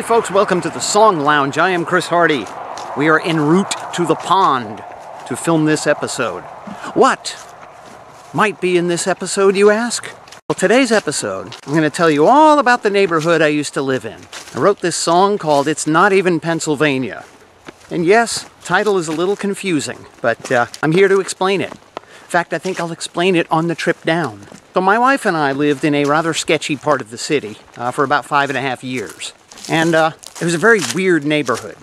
folks, welcome to the Song Lounge. I am Chris Hardy. We are en route to the pond to film this episode. What might be in this episode, you ask? Well, today's episode, I'm going to tell you all about the neighborhood I used to live in. I wrote this song called It's Not Even Pennsylvania. And yes, title is a little confusing, but I'm here to explain it. In fact, I think I'll explain it on the trip down. So my wife and I lived in a rather sketchy part of the city for about 5.5 years. And it was a very weird neighborhood.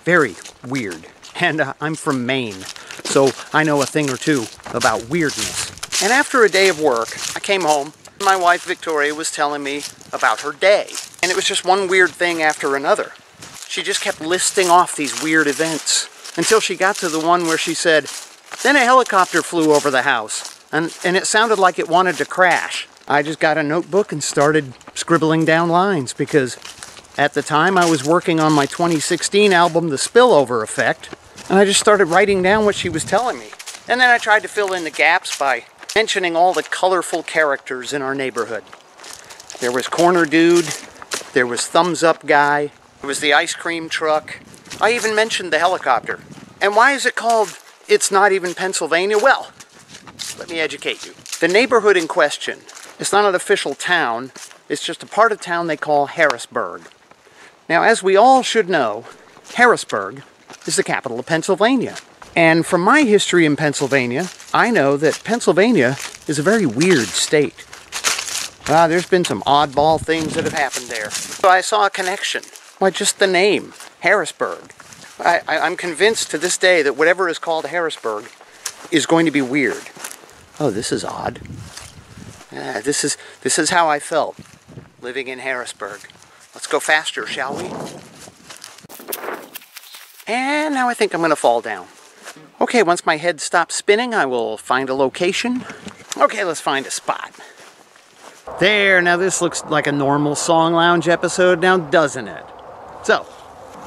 Very weird. And I'm from Maine, so I know a thing or two about weirdness. And after a day of work, I came home. My wife, Victoria, was telling me about her day. And it was just one weird thing after another. She just kept listing off these weird events until she got to the one where she said, then a helicopter flew over the house, and it sounded like it wanted to crash. I just got a notebook and started scribbling down lines because at the time I was working on my 2016 album, The Spillover Effect, and I just started writing down what she was telling me. And then I tried to fill in the gaps by mentioning all the colorful characters in our neighborhood. There was Corner Dude, there was Thumbs Up Guy, there was the ice cream truck. I even mentioned the helicopter. And why is it called It's Not Even Pennsylvania? Well, let me educate you. The neighborhood in question, it's not an official town, it's just a part of town they call Harrisburg. Now, as we all should know, Harrisburg is the capital of Pennsylvania. And from my history in Pennsylvania, I know that Pennsylvania is a very weird state. There's been some oddball things that have happened there. So I saw a connection. Why, just the name, Harrisburg. I'm convinced to this day that whatever is called Harrisburg is going to be weird. Oh, this is odd. This is how I felt living in Harrisburg. Let's go faster, shall we? And now I think I'm going to fall down. Okay, once my head stops spinning, I will find a location. Okay, let's find a spot. There, now this looks like a normal Song Lounge episode now, doesn't it? So,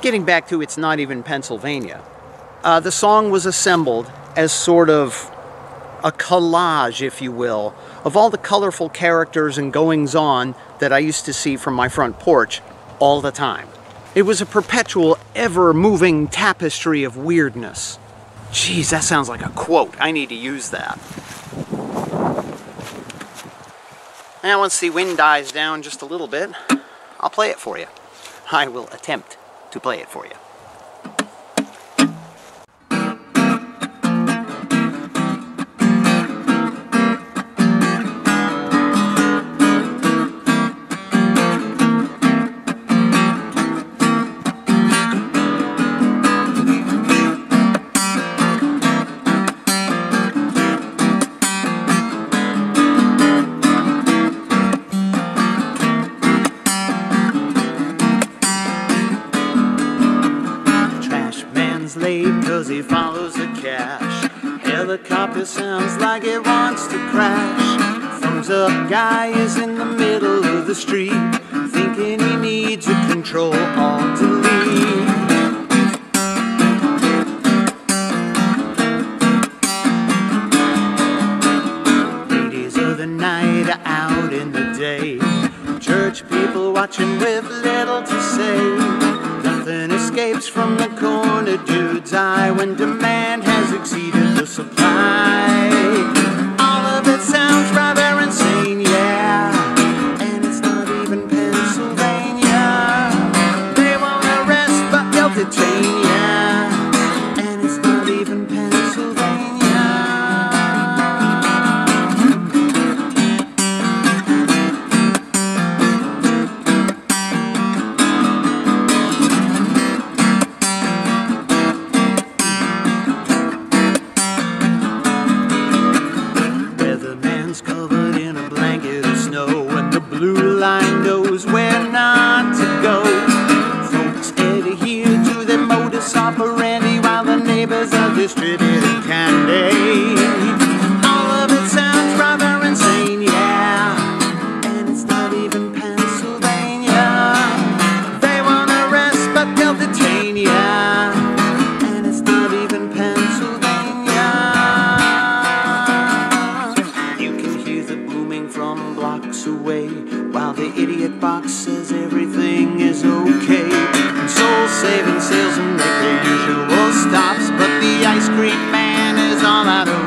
getting back to It's Not Even Pennsylvania. The song was assembled as sort of a collage, if you will, of all the colorful characters and goings-on that I used to see from my front porch all the time. It was a perpetual, ever-moving tapestry of weirdness. Geez, that sounds like a quote. I need to use that. Now, once the wind dies down just a little bit, I'll play it for you. I will attempt to play it for you. Late cause he follows the cash. Helicopter sounds like it wants to crash. Thumbs Up Guy is in the middle of the street, thinking he needs a control alt delete. Ladies of the night are out in the day, church people watching with little to say. Nothing escapes from the corner dude's eye when demand has exceeded the supply. All of it sounds rather insane, yeah, and it's not even Pennsylvania. They won't arrest but they'll detain, yeah, and it's not even Pennsylvania. Covered in a blanket of snow, and the blue line knows where not to go. Folks adhere to their modus operandi while the neighbors are distributing candy. All of it sounds rather insane, yeah, and it's not even Pennsylvania. They won't arrest but they'll detain, yeah, and it's not even Pennsylvania. From blocks away, while the idiot box says everything is okay.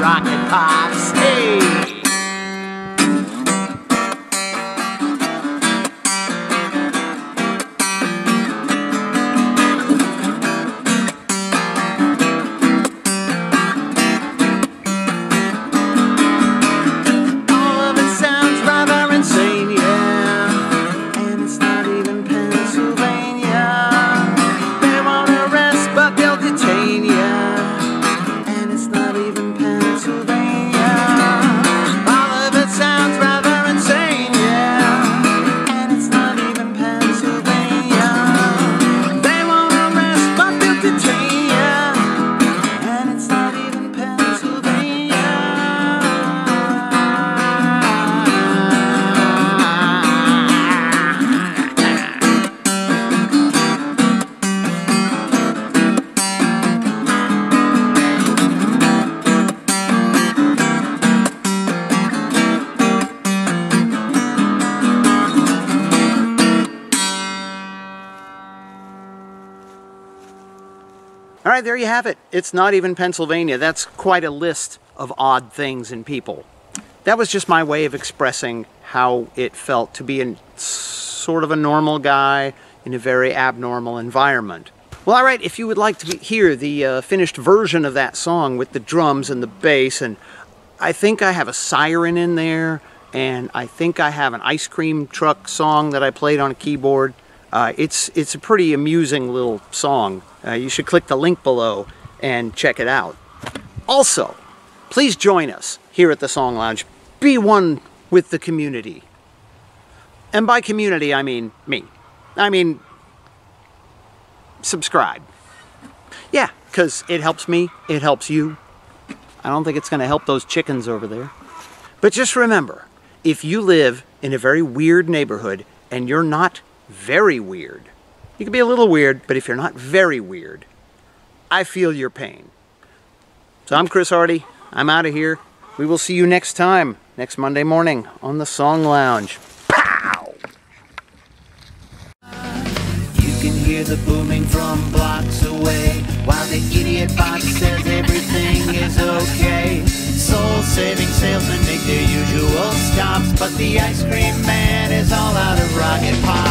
Rocket Pops. Hey! All right, there you have it. It's not even Pennsylvania. That's quite a list of odd things and people. That was just my way of expressing how it felt to be sort of a normal guy in a very abnormal environment. Well, all right, if you would like to hear the finished version of that song with the drums and the bass, and I think I have a siren in there, and I think I have an ice cream truck song that I played on a keyboard. It's a pretty amusing little song. You should click the link below and check it out. Also, please join us here at the Song Lounge. Be one with the community. And by community, I mean me. I mean, subscribe. Yeah, because it helps me, it helps you. I don't think it's going to help those chickens over there. But just remember, if you live in a very weird neighborhood and you're not very weird, you can be a little weird, but if you're not very weird, I feel your pain. So I'm Chris Hardy. I'm out of here. We will see you next time, next Monday morning on the Song Lounge. Pow! You can hear the booming from blocks away, while the idiot bot says everything is okay. Soul-saving salesmen make their usual stops, but the ice cream man is all out of rocket pop.